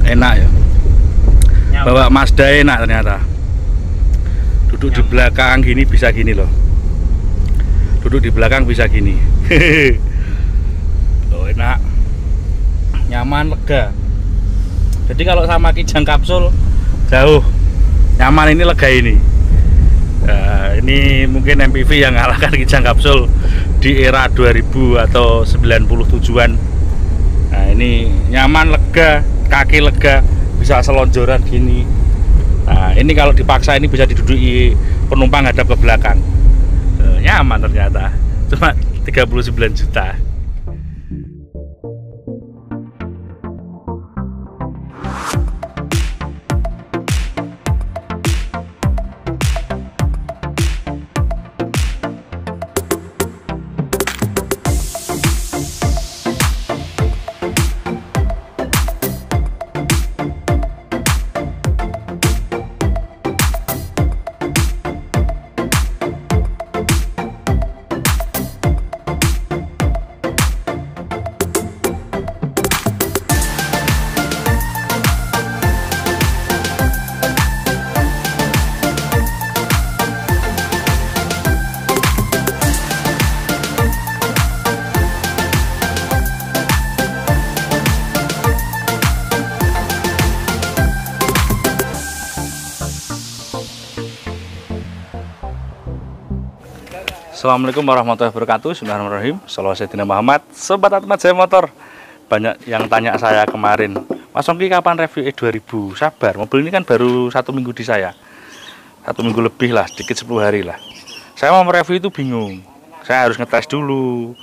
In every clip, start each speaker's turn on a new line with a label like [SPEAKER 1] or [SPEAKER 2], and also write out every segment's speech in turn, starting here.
[SPEAKER 1] enak ya. Bawa Mazda enak ternyata. Duduk di belakang gini bisa gini loh. Duduk di belakang bisa gini. Loh, enak. Nyaman, lega. Jadi kalau sama Kijang kapsul jauh. Nyaman ini, lega ini. Ini mungkin MPV yang ngalahkan Kijang kapsul di era 2000 atau 97-an. Nah, ini nyaman, lega, kaki lega, bisa selonjoran gini. Nah, ini kalau dipaksa ini bisa diduduki penumpang hadap ke belakang. Nyaman ternyata. Cuma 39 juta. Assalamualaikum warahmatullahi wabarakatuh. Bismillahirrahmanirrahim. Salawat Sayyidina Muhammad. Sobat Atmat Jaya Motor. Banyak yang tanya saya kemarin, Mas Ongki kapan review E2000? Sabar, mobil ini kan baru 1 minggu di saya. 1 minggu lebih lah, sedikit 10 hari lah. Saya mau mereview itu bingung. Saya harus ngetes dulu.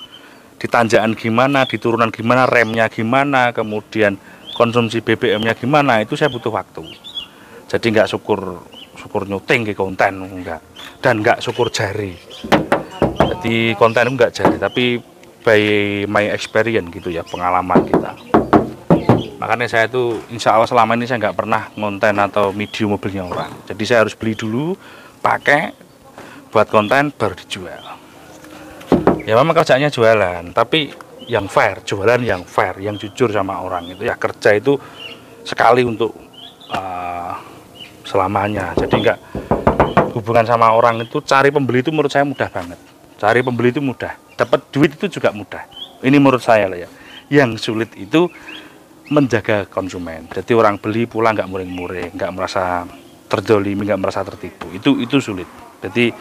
[SPEAKER 1] Di tanjakan gimana, di turunan gimana, remnya gimana, kemudian konsumsi BBM-nya gimana, itu saya butuh waktu. Jadi nggak syukur nyuting ke konten, enggak. Dan nggak syukur jari. Jadi konten enggak jadi, tapi by my experience gitu ya, pengalaman kita. Makanya saya itu insya Allah selama ini saya nggak pernah konten atau video mobilnya orang. Jadi saya harus beli dulu, pakai, buat konten, baru dijual. Ya memang kerjanya jualan, tapi yang fair, jualan yang fair, yang jujur sama orang itu ya. Kerja itu sekali untuk selamanya. Jadi nggak hubungan sama orang itu, cari pembeli itu menurut saya mudah banget. Cari pembeli itu mudah, dapat duit itu juga mudah. Ini menurut saya lah ya. Yang sulit itu menjaga konsumen. Jadi orang beli pulang nggak muring-muring, nggak merasa terdolimi, nggak merasa tertipu. Itu sulit. Jadi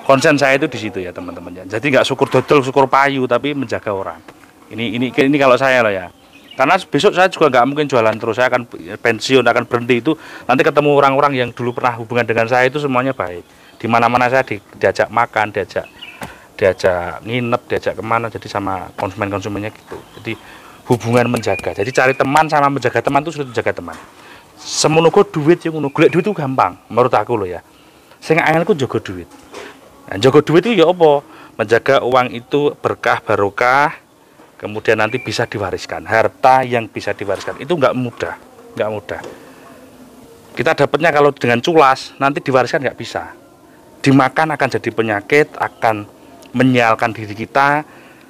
[SPEAKER 1] konsen saya itu di situ ya teman-teman ya. Jadi nggak syukur dodol, syukur payu, tapi menjaga orang. Ini kalau saya lah ya. Karena besok saya juga nggak mungkin jualan terus. Saya akan pensiun, akan berhenti itu. Nanti ketemu orang-orang yang dulu pernah hubungan dengan saya itu semuanya baik. Di mana-mana saya diajak makan, diajak nginep, diajak kemana, jadi sama konsumennya gitu. Jadi hubungan menjaga. Jadi cari teman sama menjaga teman itu sulit menjaga teman. Semono duit yang ngono, golek duit itu gampang menurut aku loh ya. Sing angel ku jaga duit. Nah, jaga duit itu ya apa? Menjaga uang itu berkah barokah, kemudian nanti bisa diwariskan. Harta yang bisa diwariskan itu nggak mudah. Kita dapatnya kalau dengan culas, nanti diwariskan nggak bisa. Dimakan akan jadi penyakit, akan menyialkan diri kita.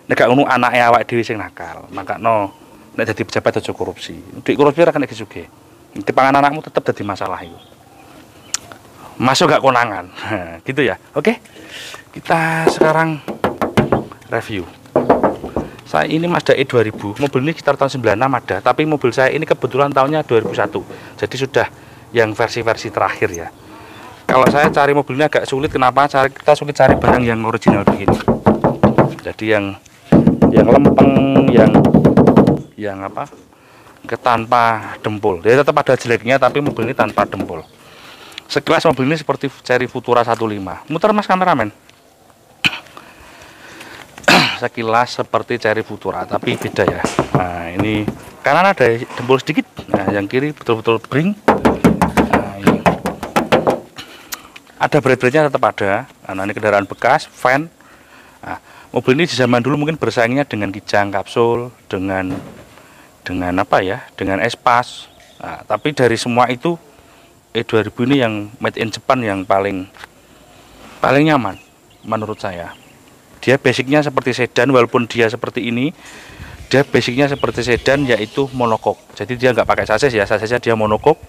[SPEAKER 1] Nek ngono anake awake dhewe sing nakal. Makanya nek dadi pejabat aja korupsi. Dik korupsi ora kena sugih. Dipangan anakmu tetap dadi masalah itu. Masuk gak konangan. Gitu ya. Oke. Kita sekarang review. Saya ini Mazda E2000. Mobil ini sekitar tahun 96 ada, tapi mobil saya ini kebetulan tahunnya 2001. Jadi sudah yang versi-versi terakhir ya. Kalau saya cari mobil ini agak sulit, kenapa? Kita sulit cari barang yang original begini. Jadi yang lempeng, yang apa? Tanpa dempul. Dia tetap ada jeleknya, tapi mobil ini tanpa dempul. Sekilas mobil ini seperti Cherry Futura 15. Muter Mas kameramen. Sekilas seperti Cherry Futura, tapi beda ya. Nah, ini kanan ada dempul sedikit. Nah, yang kiri betul-betul bring. Ada berat-beratnya tetap ada. Nah, ini kendaraan bekas, van. Nah, mobil ini di zaman dulu mungkin bersaingnya dengan Kijang kapsul, dengan apa ya, dengan Espas. Nah, tapi dari semua itu E2000 ini yang made in Japan yang paling nyaman menurut saya. Dia basicnya seperti sedan, walaupun dia seperti ini, Dia basicnya seperti sedan, yaitu monokok. Jadi dia nggak pakai sasis ya, sasisnya dia monokok.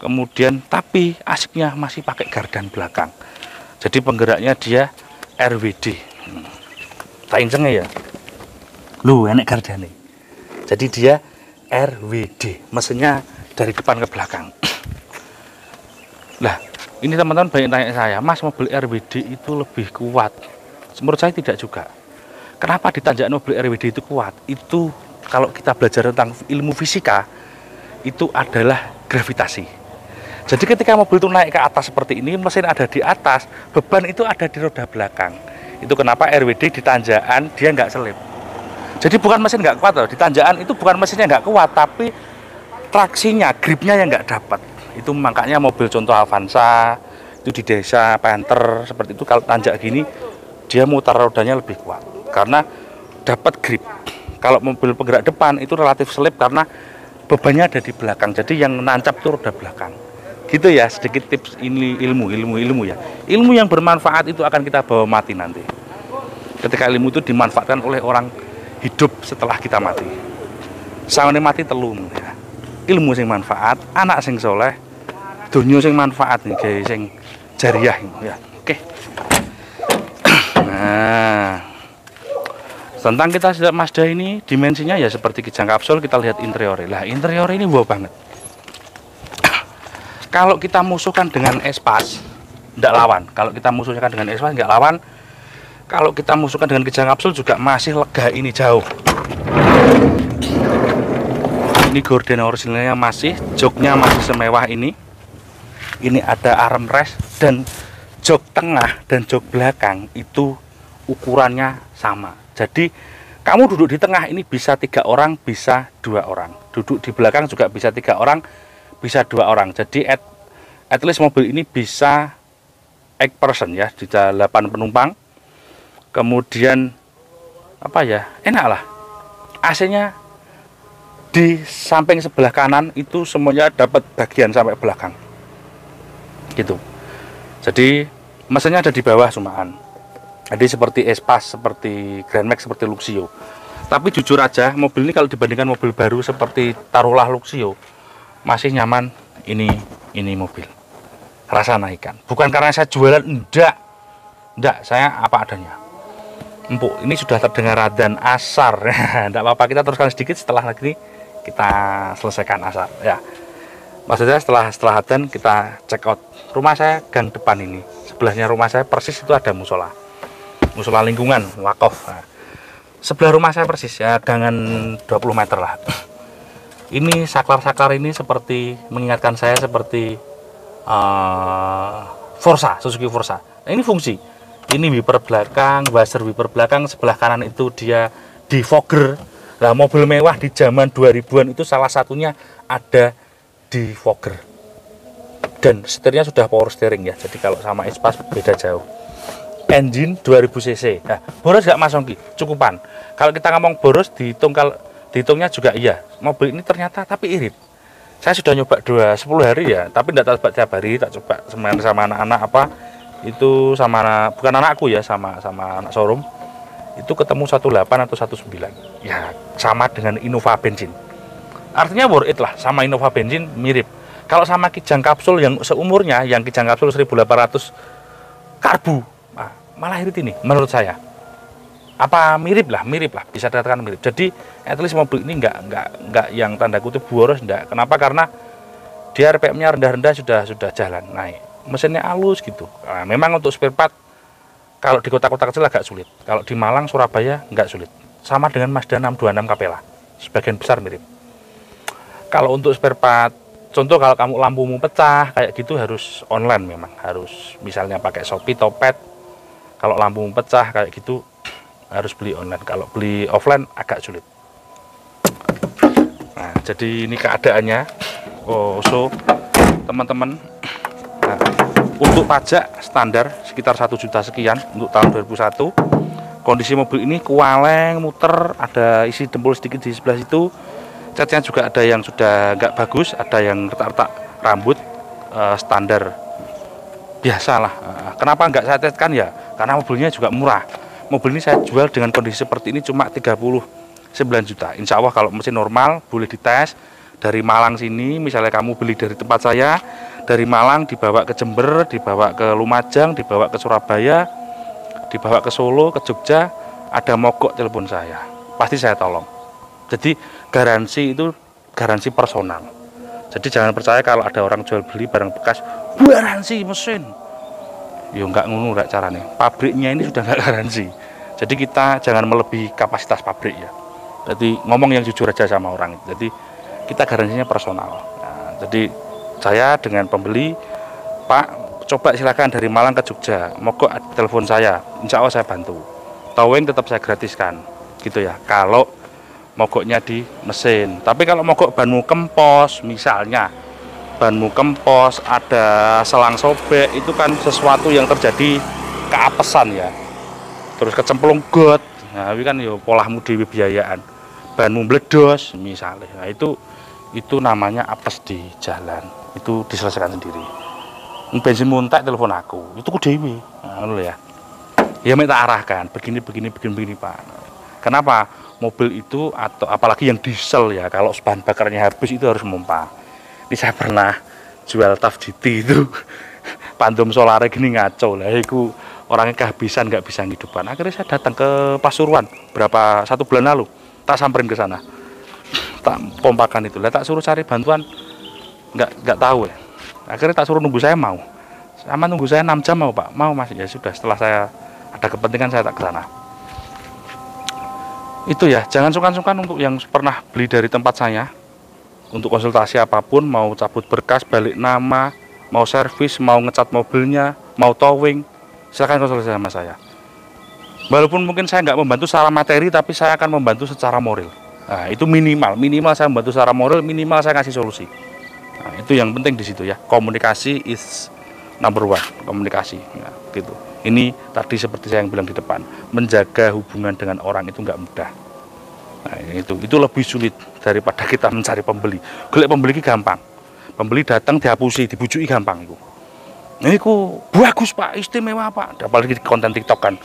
[SPEAKER 1] Kemudian tapi asiknya masih pakai gardan belakang. Jadi penggeraknya dia RWD. Tak incengnya ya. Lu enek gardane. Jadi dia RWD, mesinnya dari depan ke belakang. Lah, ini teman-teman banyak tanya saya, Mas, mobil RWD itu lebih kuat. Menurut saya tidak juga. Kenapa di tanjakan mobil RWD itu kuat? Itu kalau kita belajar tentang ilmu fisika, itu adalah gravitasi. Jadi ketika mobil itu naik ke atas seperti ini, mesin ada di atas, beban itu ada di roda belakang. Itu kenapa RWD di tanjakan dia nggak selip. Jadi bukan mesin nggak kuat loh, di tanjakan itu bukan mesinnya nggak kuat, tapi traksinya, gripnya yang nggak dapat. Itu makanya mobil contoh Avanza itu di desa Panther seperti itu, kalau tanjak gini dia mutar rodanya lebih kuat karena dapat grip. Kalau mobil penggerak depan itu relatif selip karena bebannya ada di belakang, jadi yang nancap itu roda belakang. Gitu ya, sedikit tips ini ilmu ya. Ilmu yang bermanfaat itu akan kita bawa mati nanti. Ketika ilmu itu dimanfaatkan oleh orang hidup setelah kita mati. Sawane mati telung ya. Ilmu sing manfaat, anak sing soleh, dunia sing manfaat nih, guys, sing jariah ya. Oke. Nah, tentang kita Mazda ini dimensinya ya seperti Kijang Kapsul. Kita lihat interiornya. Lah, interior ini wow banget. Kalau kita musuhkan dengan Espas, tidak lawan. Kalau kita musuhkan dengan Espas, nggak lawan. Kalau kita musuhkan dengan Kijang Kapsul juga masih lega, ini jauh. Ini gorden originalnya masih, joknya masih semewah ini. Ini ada armrest dan jok tengah dan jok belakang itu ukurannya sama. Jadi kamu duduk di tengah ini bisa 3 orang, bisa 2 orang. Duduk di belakang juga bisa 3 orang, bisa 2 orang. Jadi at least mobil ini bisa 8 person ya, bisa 8 penumpang. Kemudian apa ya, enak lah, AC-nya di samping sebelah kanan itu semuanya dapat bagian sampai belakang gitu. Jadi mesinnya ada di bawah sumaan. Jadi seperti Espas, seperti Grand Max, seperti Luxio. Tapi jujur aja, mobil ini kalau dibandingkan mobil baru seperti taruhlah Luxio, masih nyaman ini mobil. Rasa naikkan. Bukan karena saya jualan, enggak, saya apa adanya. Empuk, ini sudah terdengar adzan asar. Enggak apa-apa, kita teruskan sedikit setelah lagi kita selesaikan asar ya. Maksudnya setelah adzan kita check out. Rumah saya gang depan ini. Sebelahnya rumah saya persis itu ada musola lingkungan wakaf. Nah, sebelah rumah saya persis ya, gangan 20 meter lah. Ini saklar-saklar ini seperti mengingatkan saya seperti Forza, Suzuki Forza. Nah, ini fungsi. Ini wiper belakang, buzzer wiper belakang, sebelah kanan itu dia defogger. Nah, mobil mewah di zaman 2000-an itu salah satunya ada defogger. Dan setirnya sudah power steering ya. Jadi kalau sama Espas beda jauh. Engine 2000 cc. Nah, boros gak Mas Ongki? Cukupan. Kalau kita ngomong boros dihitungnya juga iya. Mobil ini ternyata tapi irit. Saya sudah nyoba 10 hari ya, tapi tidak coba tiap hari, tak coba sama anak-anak apa itu, sama bukan anakku ya, sama anak showroom. Itu ketemu 18 atau 19. Ya, sama dengan Innova bensin. Artinya worth it lah, sama Innova bensin mirip. Kalau sama Kijang Kapsul yang seumurnya, yang Kijang Kapsul 1800 karbu, malah irit ini menurut saya. Apa mirip lah, bisa dikatakan mirip. Jadi at least mobil ini enggak yang tanda kutip boros, enggak. Kenapa? Karena dia RPM-nya rendah-rendah sudah jalan naik. Mesinnya halus gitu. Nah, memang untuk spare part kalau di kota-kota kecil agak sulit. Kalau di Malang, Surabaya enggak sulit. Sama dengan Mazda 626 Capella. Sebagian besar mirip. Kalau untuk spare part, contoh kalau kamu lampumu pecah kayak gitu harus online, memang harus misalnya pakai Shopee, Topet. Kalau lampumu pecah kayak gitu harus beli online. Kalau beli offline agak sulit. Nah, jadi ini keadaannya. So teman-teman, nah, untuk pajak standar sekitar 1 juta sekian untuk tahun 2001. Kondisi mobil ini kualeng, muter, ada isi dempul sedikit di sebelah situ. Catnya juga ada yang sudah nggak bagus, ada yang retak-retak rambut, standar biasalah. Kenapa nggak saya catkan ya? Karena mobilnya juga murah. Mobil ini saya jual dengan kondisi seperti ini cuma 30 9 juta. Insya Allah kalau mesin normal boleh dites dari Malang sini, misalnya kamu beli dari tempat saya, dari Malang dibawa ke Jember, dibawa ke Lumajang, dibawa ke Surabaya, dibawa ke Solo, ke Jogja, ada mogok telepon saya, pasti saya tolong. Jadi garansi itu garansi personal. Jadi jangan percaya kalau ada orang jual beli barang bekas garansi mesin. Ya enggak ngono enggak caranya. Pabriknya ini sudah enggak garansi. Jadi kita jangan melebihi kapasitas pabrik ya. Jadi ngomong yang jujur aja sama orang. Jadi kita garansinya personal. Nah, jadi saya dengan pembeli, Pak, coba silakan dari Malang ke Jogja, mogok telepon saya, insya Allah saya bantu. Towing tetap saya gratiskan, gitu ya. Kalau mogoknya di mesin. Tapi kalau mogok banmu kempos, misalnya banmu kempos, ada selang sobek, itu kan sesuatu yang terjadi keapesan ya. Terus kecemplung got, nah ini kan ya polahmu dewi biayaan. Banmu meledos misalnya, nah itu namanya apes di jalan, itu diselesaikan sendiri. Bensin muntek telepon aku, itu ku dewi, nah, ya. Ya minta arahkan, begini Pak. Kenapa? Mobil itu atau apalagi yang diesel ya, kalau bahan bakarnya habis itu harus mompa. Ini saya pernah jual TAF GT itu pandom solar gini ngaco lah, itu orangnya kehabisan nggak bisa ngidupkan. Akhirnya saya datang ke Pasuruan berapa 1 bulan lalu, tak samperin ke sana, tak pompakan itu, lah tak suruh cari bantuan, nggak tahu ya. Akhirnya tak suruh nunggu saya mau, sama nunggu saya 6 jam mau Pak, mau Mas, ya sudah, setelah saya ada kepentingan saya tak ke sana. Itu ya, jangan sungkan-sungkan untuk yang pernah beli dari tempat saya untuk konsultasi apapun, mau cabut berkas, balik nama, mau servis, mau ngecat mobilnya, mau towing, silahkan konsultasi sama saya. Walaupun mungkin saya nggak membantu secara materi, tapi saya akan membantu secara moral. Nah, itu minimal saya membantu secara moral, minimal saya kasih solusi. Nah, itu yang penting di situ ya, komunikasi is number one, komunikasi ya, gitu. Ini tadi seperti saya yang bilang di depan, menjaga hubungan dengan orang itu nggak mudah. Nah, itu lebih sulit daripada kita mencari pembeli. Golek pembeli gampang, pembeli datang dihapusi, dibujuki gampang itu. Ini ku bagus Pak, istimewa Pak, apalagi di konten TikTok kan,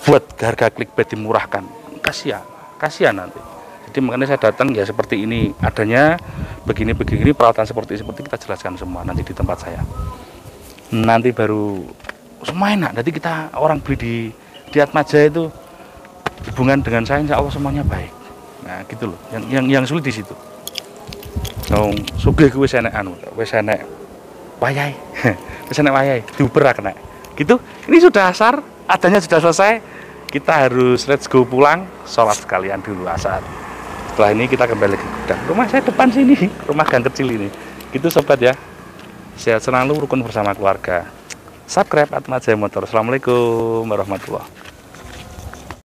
[SPEAKER 1] buat harga clickbait dimurahkan, kasihan nanti. Jadi makanya saya datang ya seperti ini adanya, begini peralatan seperti kita jelaskan semua nanti di tempat saya. Nanti baru semua enak. Jadi kita orang beli di Atmaja itu hubungan dengan saya insya Allah semuanya baik. Nah gitu loh. Yang sulit di situ. Nong sugih kuwi wis enek wis enek wayai. Wis enek wayai diuber kena. Gitu. Ini sudah asar, adanya sudah selesai. Kita harus let's go pulang, sholat sekalian dulu asar. Setelah ini kita kembali ke gudang. Rumah saya depan sini, rumah gang kecil ini. Gitu sobat ya. Sehat selalu, rukun bersama keluarga. Subscribe Atmaja Motor. Assalamualaikum warahmatullahi wabarakatuh.